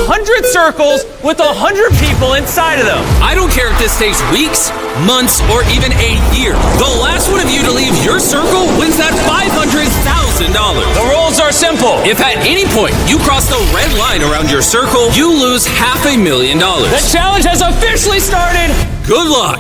100 circles with 100 people inside of them. I don't care if this takes weeks, months, or even a year. The last one of you to leave your circle wins that $500,000. The rules are simple. If at any point you cross the red line around your circle, you lose $500,000. The challenge has officially started. Good luck.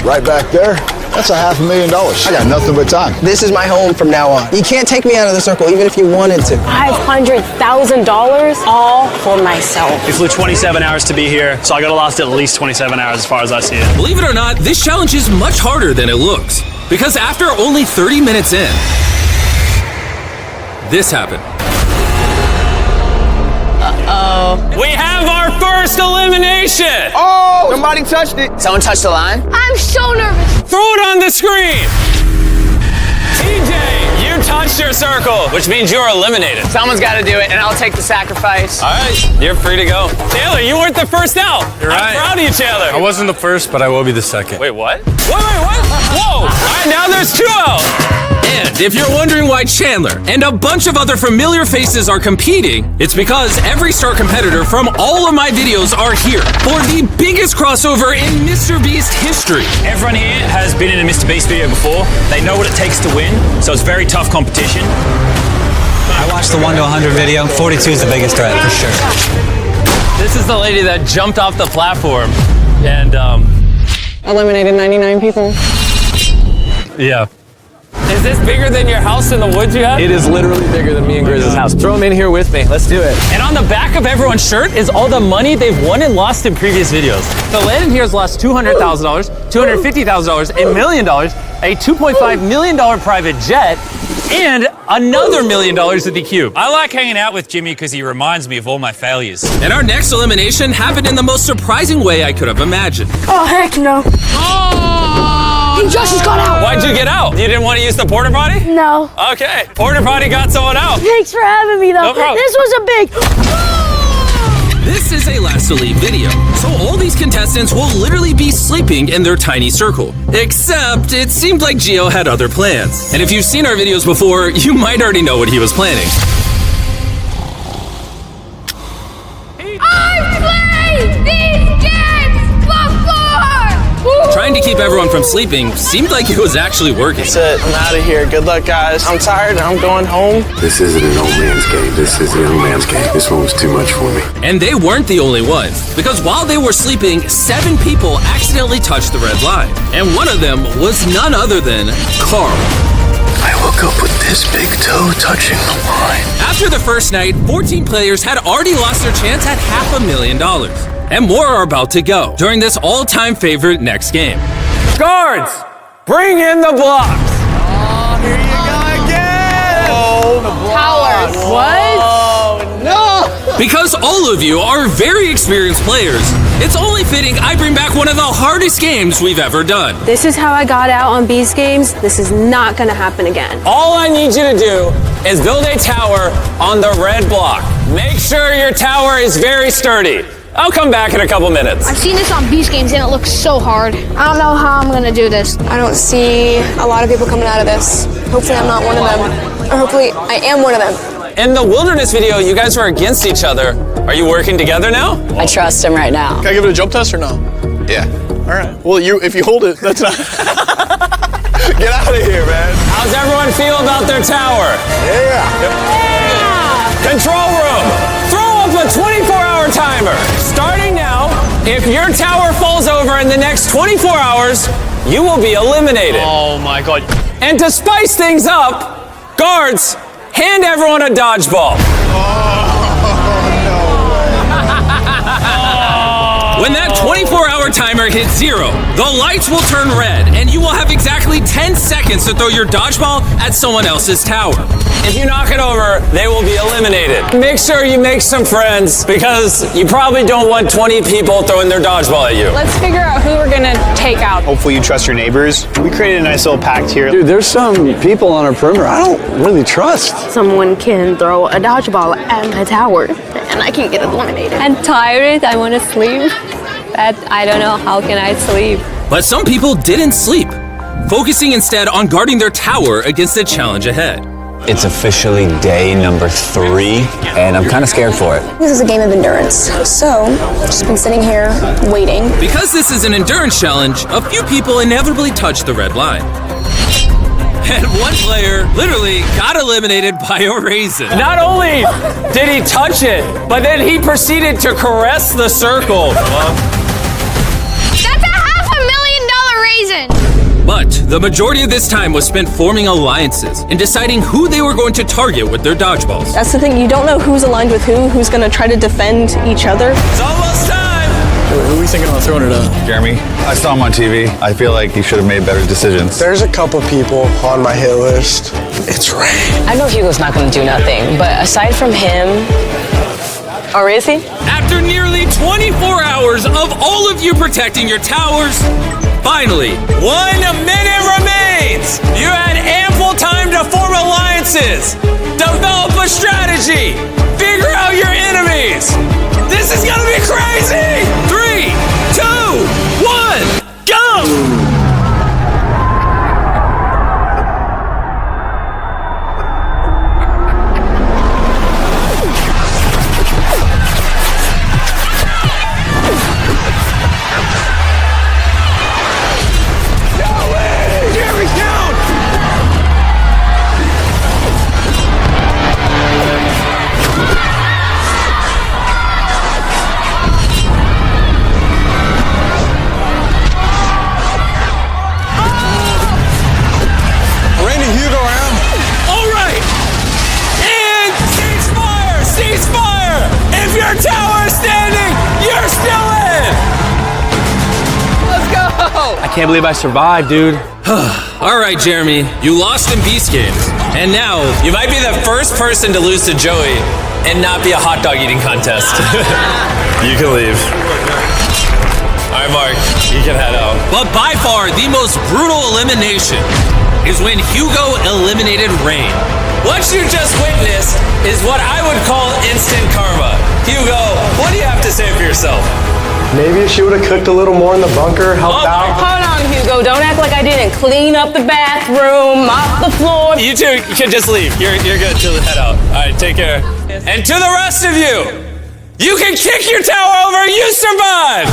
Right back there, that's $500,000. I got nothing but time. This is my home from now on. You can't take me out of the circle, even if you wanted to. $500,000 all for myself. We flew 27 hours to be here, so I gotta last at least 27 hours as far as I see it. Believe it or not, this challenge is much harder than it looks. Because after only 30 minutes in, this happened. We have our first elimination. Oh, somebody touched it. Someone touched the line? I'm so nervous. Throw it on the screen. TJ, you touched your circle, which means you're eliminated. Someone's got to do it, and I'll take the sacrifice. All right, you're free to go. Taylor, you weren't the first out. You're right. I'm proud of you, Taylor. I wasn't the first, but I will be the second. Wait, what? Wait, what? Whoa! All right, now there's 2 out. And if you're wondering why Chandler and a bunch of other familiar faces are competing, it's because every star competitor from all of my videos are here for the biggest crossover in MrBeast history. Everyone here has been in a MrBeast video before. They know what it takes to win, so it's very tough competition. I watched the 1 to 100 video. 42 is the biggest threat, for sure. This is the lady that jumped off the platform and, Eliminated 99 people. yeah. Is this bigger than your house in the woods you have? It is literally bigger than me and Grizz's house. Throw them in here with me. Let's do it. And on the back of everyone's shirt is all the money they've won and lost in previous videos. So Landon here has lost $200,000, $250,000, $1 million, a $2.5 million private jet, and another $1 million at the Cube. I like hanging out with Jimmy because he reminds me of all my failures. And our next elimination happened in the most surprising way I could have imagined. Oh, heck no. He just got out. Why'd you get out? You didn't want to use the porta potty? No. Okay, porta potty got someone out. Thanks for having me, though. No problem. This was a big... This is a last to leave video, so all these contestants will literally be sleeping in their tiny circle. Except, it seemed like Gio had other plans. And if you've seen our videos before, you might already know what he was planning. I've played these games before! Trying to keep everyone from sleeping seemed like it was actually working. That's it. I'm out of here. Good luck, guys. I'm tired and I'm going home. This isn't an old man's game. This is a young man's game. This one was too much for me. And they weren't the only ones, because while they were sleeping, 7 people accidentally touched the red line. And one of them was none other than Carl. I woke up with this big toe touching the line. After the first night, 14 players had already lost their chance at $500,000. And more are about to go during this all-time favorite next game. Guards, bring in the blocks. Oh, here you go again. Oh, Powers. What? Oh, no. Because all of you are very experienced players, it's only fitting I bring back one of the hardest games we've ever done. This is how I got out on Beast Games. This is not gonna happen again. All I need you to do is build a tower on the red block. Make sure your tower is very sturdy. I'll come back in a couple minutes. I've seen this on Beast Games and it looks so hard. I don't know how I'm gonna do this. I don't see a lot of people coming out of this. Hopefully I'm not one of them. Or hopefully I am one of them. In the wilderness video, you guys were against each other. Are you working together now? I trust him right now. Can I give it a jump test or no? Yeah. All right. Well, if you hold it, that's not... Get out of here, man. How's everyone feel about their tower? Yeah. Control room, throw up a 24-hour timer. Starting now, if your tower falls over in the next 24 hours, you will be eliminated. Oh my God. And to spice things up, guards, hand everyone a dodgeball. When that 24-hour timer hits 0, the lights will turn red, and you will have exactly 10 seconds to throw your dodgeball at someone else's tower. If you knock it over, they will be eliminated. Make sure you make some friends, because you probably don't want 20 people throwing their dodgeball at you. Let's figure out who we're gonna take out. Hopefully you trust your neighbors. We created a nice little pact here. Dude, there's some people on our perimeter I don't really trust. Someone can throw a dodgeball at my tower, and I can get eliminated. I'm tired. I want to sleep. But I don't know how can I sleep. But some people didn't sleep, focusing instead on guarding their tower against the challenge ahead. It's officially day number 3, and I'm kind of scared for it. This is a game of endurance. So, just been sitting here waiting. Because this is an endurance challenge, a few people inevitably touch the red line. And one player literally got eliminated by a raisin. Not only did he touch it, but then he proceeded to caress the circle. That's a $500,000 raisin. But the majority of this time was spent forming alliances and deciding who they were going to target with their dodgeballs. That's the thing, you don't know who's aligned with who's gonna try to defend each other. It's almost time! Who are we thinking about throwing it at? Jeremy, I saw him on TV. I feel like he should have made better decisions. There's a couple people on my hit list. It's Ray. I know Hugo's not gonna do nothing, but aside from him, or is he? After nearly 24 hours of all of you protecting your towers, finally, 1 minute remains! You had ample time to form alliances, develop a strategy, figure out your enemies! This is gonna be crazy! 3, 2, 1, go! I can't believe I survived, dude. All right, Jeremy, you lost in Beast Games, and now you might be the first person to lose to Joey and not be a hot dog eating contest. You can leave. All right, Mark, you can head out. But by far, the most brutal elimination is when Hugo eliminated Rain. What you just witnessed is what I would call instant karma. Hugo, what do you have to say for yourself? Maybe if she would have cooked a little more in the bunker, helped out. Hold on, Hugo. Don't act like I didn't clean up the bathroom, mop the floor. You two can just leave. You're good to head out. All right, take care. And to the rest of you, you can kick your tower over. You survived.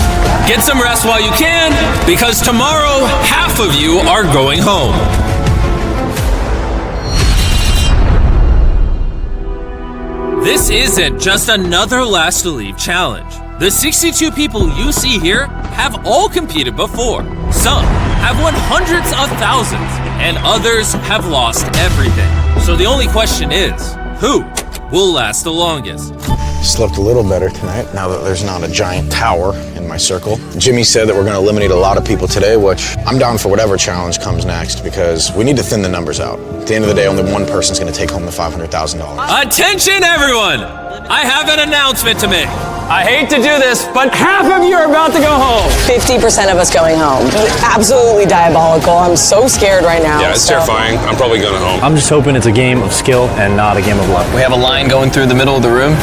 Get some rest while you can, because tomorrow, half of you are going home. This isn't just another last to leave challenge. The 62 people you see here have all competed before. Some have won hundreds of thousands, and others have lost everything. So the only question is, who will last the longest? Slept a little better tonight now that there's not a giant tower in my circle. Jimmy said that we're gonna eliminate a lot of people today, which I'm down for whatever challenge comes next because we need to thin the numbers out. At the end of the day, only one person's gonna take home the $500,000. Attention everyone! I have an announcement to make. I hate to do this, but half of you are about to go home. 50% of us going home. Absolutely diabolical. I'm so scared right now. Yeah, it's terrifying. I'm probably going home. I'm just hoping it's a game of skill and not a game of luck. We have a line going through the middle of the room.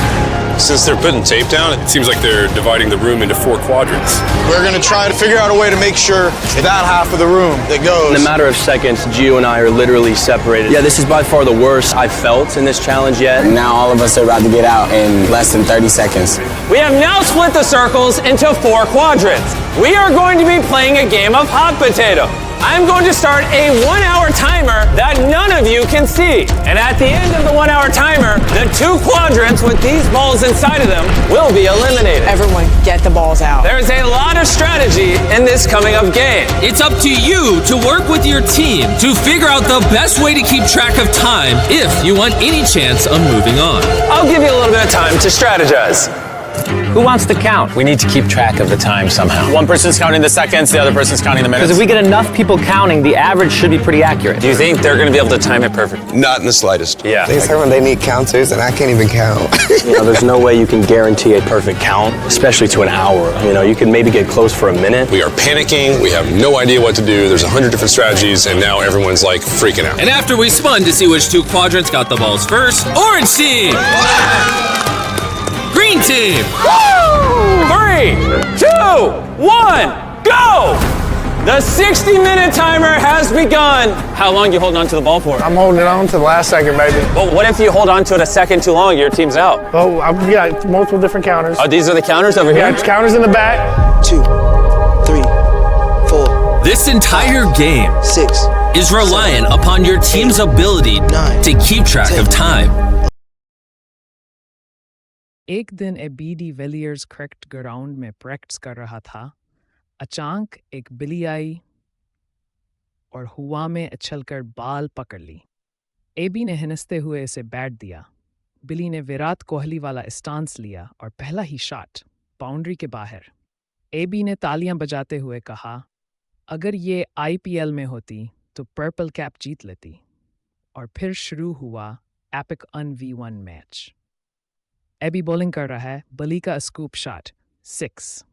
Since they're putting tape down, it seems like they're dividing the room into 4 quadrants. We're gonna try to figure out a way to make sure that half of the room that goes. In a matter of seconds, Gio and I are literally separated. Yeah, this is by far the worst I've felt in this challenge yet. And now all of us are about to get out in less than 30 seconds. We have now split the circles into 4 quadrants. We are going to be playing a game of hot potato. I'm going to start a 1-hour timer that none of you can see. And at the end of the 1-hour timer, the 2 quadrants with these balls inside of them will be eliminated. Everyone get the balls out. There's a lot of strategy in this coming up game. It's up to you to work with your team to figure out the best way to keep track of time if you want any chance of moving on. I'll give you a little bit of time to strategize. Who wants to count? We need to keep track of the time somehow. One person's counting the seconds, the other person's counting the minutes. Because if we get enough people counting, the average should be pretty accurate. Do you think they're going to be able to time it perfectly? Not in the slightest. Yeah. They say when they need counters, and I can't even count. You know, there's no way you can guarantee a perfect count, especially to an hour. You know, you can maybe get close for a minute. We are panicking. We have no idea what to do. There's 100 different strategies, and now everyone's like freaking out. And after we spun to see which 2 quadrants got the balls first, orange team! Green team! 3, 2, 1, go! The 60-minute timer has begun. How long are you holding on to the ball for? I'm holding on to the last second, baby. Well, what if you hold on to it a second too long? Your team's out. Oh, I've got multiple different counters. Oh, these are the counters over here? Yeah, counters in the back. 2, 3, 4. This entire game 6 is reliant upon your team's ability to keep track of time. एक दिन AB de Villiers cricket ground में practice कर रहा था। अचानक एक बिल्ली आई और हवा में उछलकर बाल पकड़ ली। एबी ने हंसते हुए इसे बैट दिया। बिल्ली ने विराट कोहली वाला स्टांस लिया और पहला ही शॉट बाउंड्री के बाहर। एबी ने तालियां बजाते हुए कहा, अगर ये आईपीएल में होती तो पर्पल कैप जीत लेती। और फिर शुरू हुआ epic 1v1 match. AB bowling कर रहा है, बिल्ली का स्कूप शॉट 6।